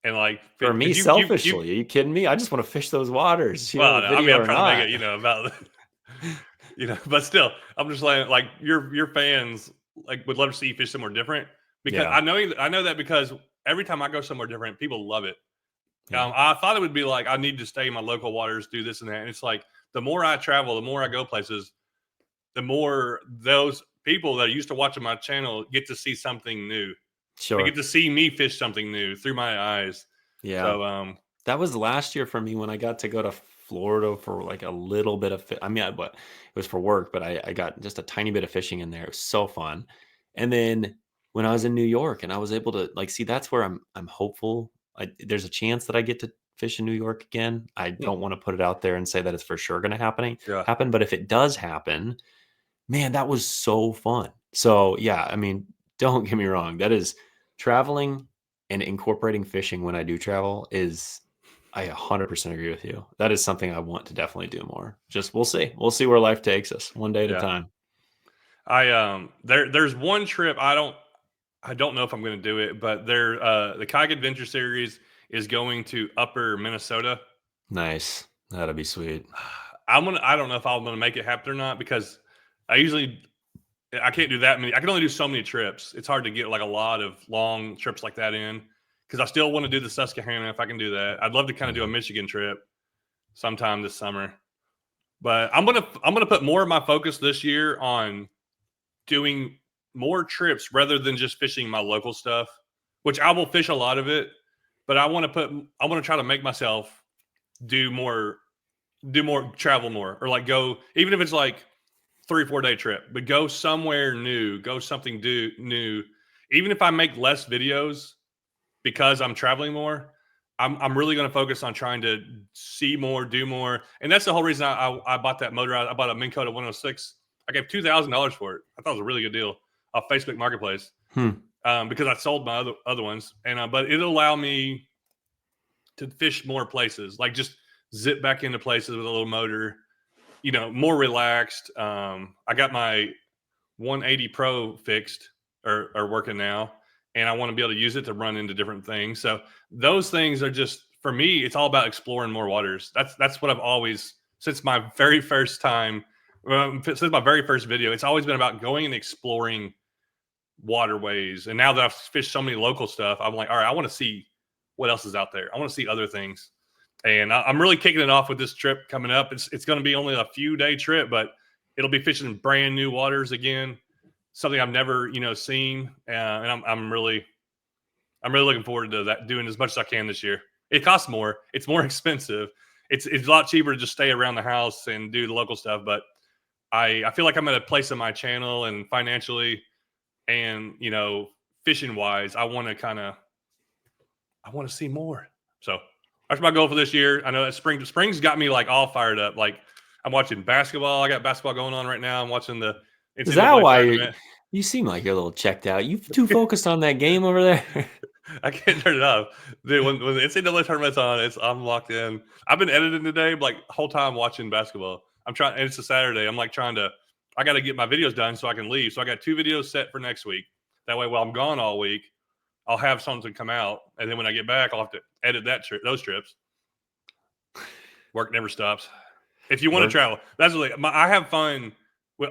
and like For me, because you selfishly, are you kidding me? I just want to fish those waters, well, no, I mean video I'm or trying to make it not. about but still I'm just like your fans like would love to see you fish somewhere different because Yeah, I know that because every time I go somewhere different, people love it. yeah, I thought it would be like I need to stay in my local waters, do this and that. And it's like the more I travel, the more I go places, the more those people that are used to watching my channel get to see something new. They get sure. to see me fish something new through my eyes. Yeah. So That was last year for me when I got to go to Florida for like a little bit of I mean, but it was for work, but I got just a tiny bit of fishing in there. It was so fun. And then when I was in New York and I was able to like see that's where I'm hopeful. There's a chance that I get to fish in New York again. I don't want to put it out there and say that it's for sure going to yeah, happen, but if it does happen, man, that was so fun. So, yeah, I mean, don't get me wrong. That is traveling and incorporating fishing when I do travel is I 100% agree with you. That is something I want to definitely do more. Just we'll see. We'll see where life takes us one day at a yeah. time. There's one trip I don't know if I'm going to do it, but the Kayak Adventure series is going to Upper Minnesota. Nice. That'll be sweet. I don't know if I'm gonna make it happen or not because I usually I can't do that many. I can only do so many trips. It's hard to get like a lot of long trips like that in because I still want to do the Susquehanna if I can do that. I'd love to kind of do a Mhm. Michigan trip sometime this summer, but I'm gonna put more of my focus this year on doing more trips rather than just fishing my local stuff, which I will fish a lot of it. But I want to try to make myself do more travel more, or like go even if it's like 3 or 4 day trip, but go somewhere new, go something new. Even if I make less videos because I'm traveling more, I'm really going to focus on trying to see more, do more, and that's the whole reason I bought that motor. I bought a Minn Kota 106. I gave $2,000 for it. I thought it was a really good deal off Facebook Marketplace Hmm. because I sold my other ones, and but it'll allow me to fish more places, like just zip back into places with a little motor, more relaxed. I got my 180 Pro fixed or working now, and I want to be able to use it to run into different things. So those things are just for me. It's all about exploring more waters. That's what I've always since my very first time, since my very first video. It's always been about going and exploring waterways. And now that I've fished so many local stuff, I'm like, all right, I want to see what else is out there. I want to see other things. And I'm really kicking it off with this trip coming up. It's going to be only a few day trip, but it'll be fishing brand new waters again, something I've never seen, and I'm really looking forward to that. Doing as much as I can this year. It costs more. It's more expensive. It's a lot cheaper to just stay around the house and do the local stuff. But I feel like I'm at a place in my channel and financially and fishing wise, I want to see more. So that's my goal for this year. I know that spring's got me like all fired up. Like I'm watching basketball. I got basketball going on right now. I'm watching the Is that NCAA why tournament. you seem like you're a little checked out? You too focused on that game over there? I can't turn it off, dude. When the NCAA tournament's on, I'm locked in. I've been editing today, like the whole time watching basketball. I'm trying, and it's a Saturday. I'm like trying to. I got to get my videos done so I can leave. So I got 2 videos set for next week. That way, while I'm gone all week, I'll have something come out, and then when I get back, I'll have to edit those trips. Work never stops. If you want to Work. travel, I have fun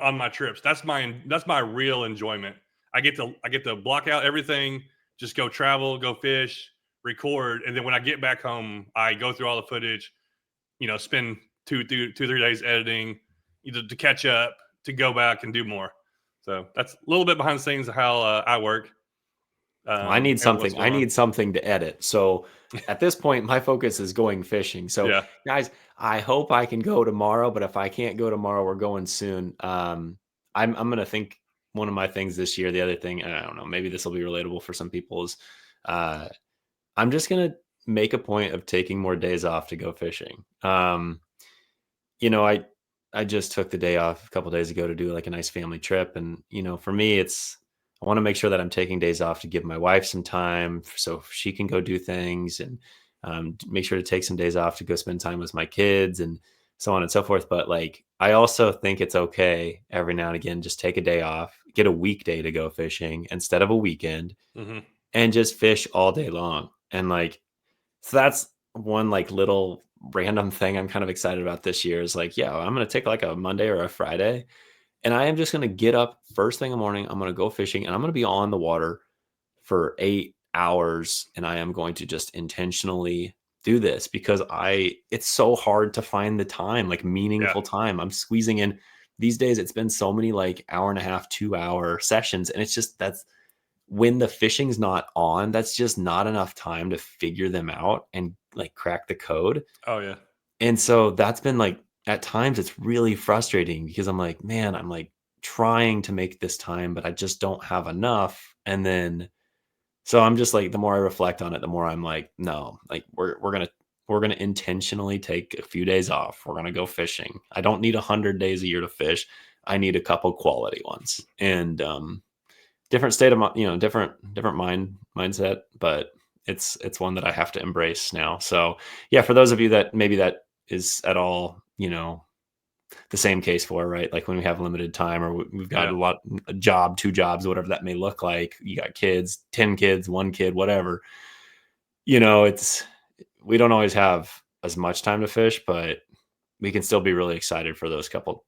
on my trips. That's my real enjoyment. I get to block out everything, just go travel, go fish, record, and then when I get back home, I go through all the footage. Spend 2, 3 days editing, either to catch up, to go back and do more. So that's a little bit behind the scenes of how I work. Well, I need And what's something. I going on. need something to edit. So at this point, my focus is going fishing. So Yeah. guys, I hope I can go tomorrow, but if I can't go tomorrow, we're going soon. I'm gonna think one of my things this year. The other thing, and I don't know, maybe this will be relatable for some people is uh, I'm just gonna make a point of taking more days off to go fishing. You know, I just took the day off a couple days ago to do like a nice family trip, and for me, it's I want to make sure that I'm taking days off to give my wife some time so she can go do things, and make sure to take some days off to go spend time with my kids. And so on and so forth. But like, I also think it's okay every now and again, just take a day off, get a weekday to go fishing instead of a weekend, Mm-hmm. and just fish all day long. And like, so that's one like little random thing I'm kind of excited about this year is like, yeah, I'm going to take like a Monday or a Friday, and I am just going to get up first thing in the morning. I'm going to go fishing, and I'm going to be on the water for 8 hours. And I am going to just intentionally do this because it's so hard to find the time, like Yeah. meaningful time. I'm squeezing in these days. It's been so many like hour and a half, 2 hour sessions. And it's just, that's when the fishing's not on, that's just not enough time to figure them out and like crack the code. Oh yeah. And so that's been like, at times it's really frustrating because I'm like, man, I'm like trying to make this time, but I just don't have enough. And then, so I'm just like, the more I reflect on it, the more I'm like, no, like we're gonna intentionally take a few days off. We're gonna go fishing. I don't need 100 days a year to fish. I need a couple quality ones. And different state of different mindset, but it's one that I have to embrace now. So yeah, for those of you that maybe that is at all, the same case for, right? Like when we have limited time or we've got Yeah. a job, 2 jobs, whatever that may look like, you got kids, 10 kids, 1 kid, whatever, it's, we don't always have as much time to fish, but we can still be really excited for those couple,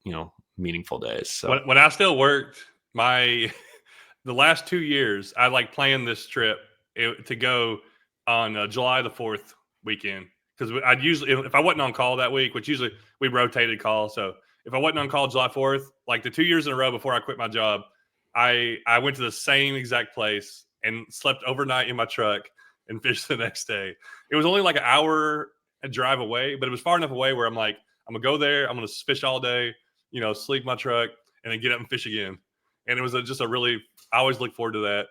meaningful days. So When I still worked, my the last 2 years, I like planned this trip to go on July the 4th weekend because I'd usually, if I wasn't on call that week, which usually we rotated call. So if I wasn't on call July 4th, like the 2 years in a row before I quit my job, I went to the same exact place and slept overnight in my truck and fished the next day. It was only like an hour a drive away, but it was far enough away where I'm like, I'm gonna go there, I'm gonna fish all day, sleep my truck, and then get up and fish again. And it was just a really, I always look forward to that.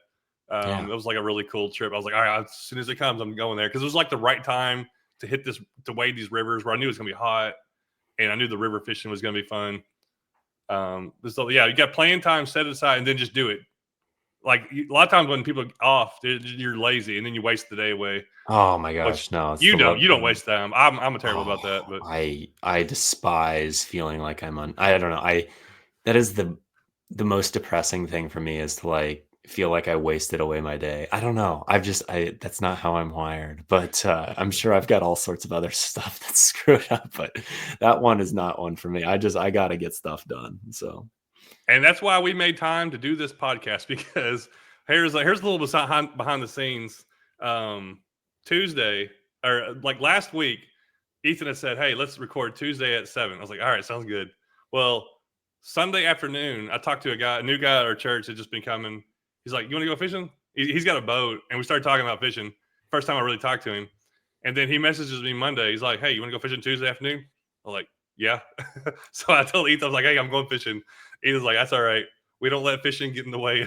yeah, It was like a really cool trip. I was like, all right, as soon as it comes, I'm going there because it was like the right time to hit this, to wade these rivers where I knew it was gonna be hot, and I knew the river fishing was gonna be fun. So yeah, you got playing time set aside, and then just do it. Like a lot of times when people are off, you're lazy, and then you waste the day away. oh my Which gosh, no, it's the you don't waste time. I'm terrible oh, about that, but I despise feeling like I don't know. That is the most depressing thing for me is to like feel like I wasted away my day. I don't know. I that's not how I'm wired. But I'm sure I've got all sorts of other stuff that's screwed up, but that one is not one for me. I gotta get stuff done. So and that's why we made time to do this podcast because here's a little behind the scenes. Um, Tuesday or like last week, Ethan had said, "Hey, let's record Tuesday at 7." I was like, "All right, sounds good." Well, Sunday afternoon, I talked to a new guy at our church that just been coming. He's like, "You want to go fishing?" He's got a boat, and we started talking about fishing. First time I really talked to him, and then he messages me Monday. He's like, "Hey, you want to go fishing Tuesday afternoon?" I'm like, "Yeah." So I told Ethan, I was like, "Hey, I'm going fishing." Ethan's like, "That's all right. We don't let fishing get in the way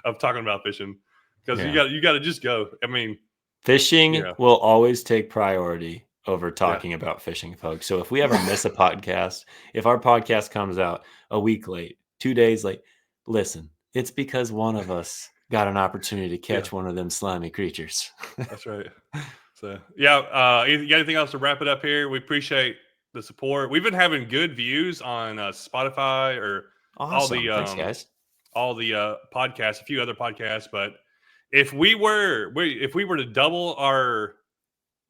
of talking about fishing because yeah. you got to just go." I mean, Fishing yeah, will always take priority over yeah, talking about fishing, folks. So if we ever miss a podcast, if our podcast comes out a week late, 2 days late, listen, it's because one of us got an opportunity to yeah. catch one of them slimy creatures. That's right. So yeah, you got anything else to wrap it up here? We appreciate the support. We've been having good views on Spotify or all Awesome. the Thanks, guys. podcasts, a few other podcasts. But if we were to double our,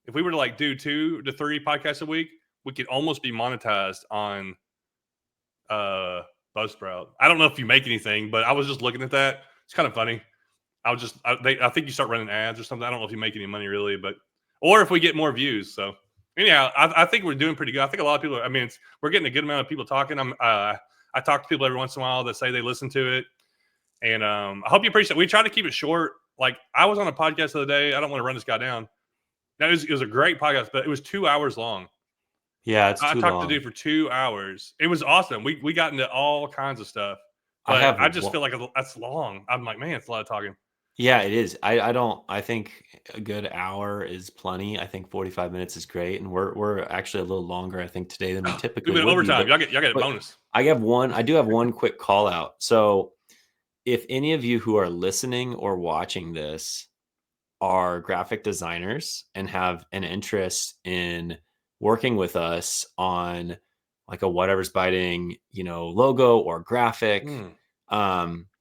if we were to like do 2 to 3 podcasts a week, we could almost be monetized on uh Buzzsprout. I don't know if you make anything, but I was just looking at that. It's kind of funny. I think you start running ads or something. I don't know if you make any money really, but or if we get more views. So anyhow, I think we're doing pretty good. I think a lot of people. I mean, we're getting a good amount of people talking. I talk to people every once in a while that say they listen to it, and I hope you appreciate it. We try to keep it short. Like I was on a podcast the other day. I don't want to run this guy down. That it was a great podcast, but it was 2 hours long. Yeah, it's I too talked to long. dude for 2 hours. It was awesome. We got into all kinds of stuff, I but have I just one. feel like that's long. I'm like, man, it's a lot of talking. Yeah, it is. I don't. I think a good hour is plenty. I think 45 minutes is great, and we're actually a little longer, I think, today than we We've typically been would be. overtime. But Y'all get a but bonus. I do have one quick call out. So if any of you who are listening or watching this are graphic designers and have an interest in working with us on like a whatever's biting, logo or graphic,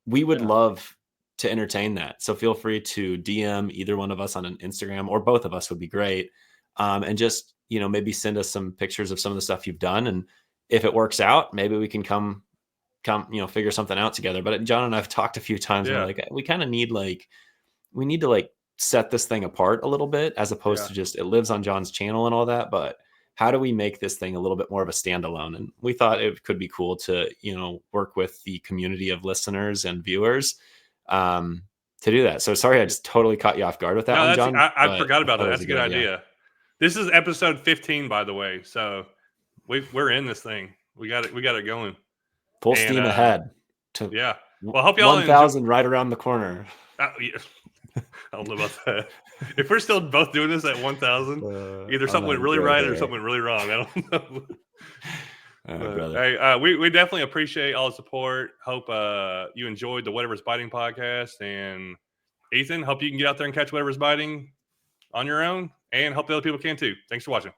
we would love to entertain that. So feel free to DM either one of us on an Instagram, or both of us would be great. And just, maybe send us some pictures of some of the stuff you've done. And if it works out, maybe we can come, figure something out together. But John and I've talked a few times, and we're like, we kind of need we need to set this thing apart a little bit, as opposed to just, it lives on John's channel and all that. But how do we make this thing a little bit more of a standalone? And we thought it could be cool to, work with the community of listeners and viewers to do that. So sorry, I just totally caught you off guard with that one, John. I forgot about that. It was That's a good idea. This is episode 15, by the way. So we're in this thing. We got it going. Full steam ahead. Yeah. Well, I hope y'all 1,000 right around the corner. Yeah. I don't know about that. If we're still both doing this at 1,000, either something went really right or something went really wrong. I don't know. Hey, we definitely appreciate all the support. Hope you enjoyed the Whatever's Biting podcast. And Ethan, hope you can get out there and catch whatever's biting on your own, and hope the other people can too. Thanks for watching.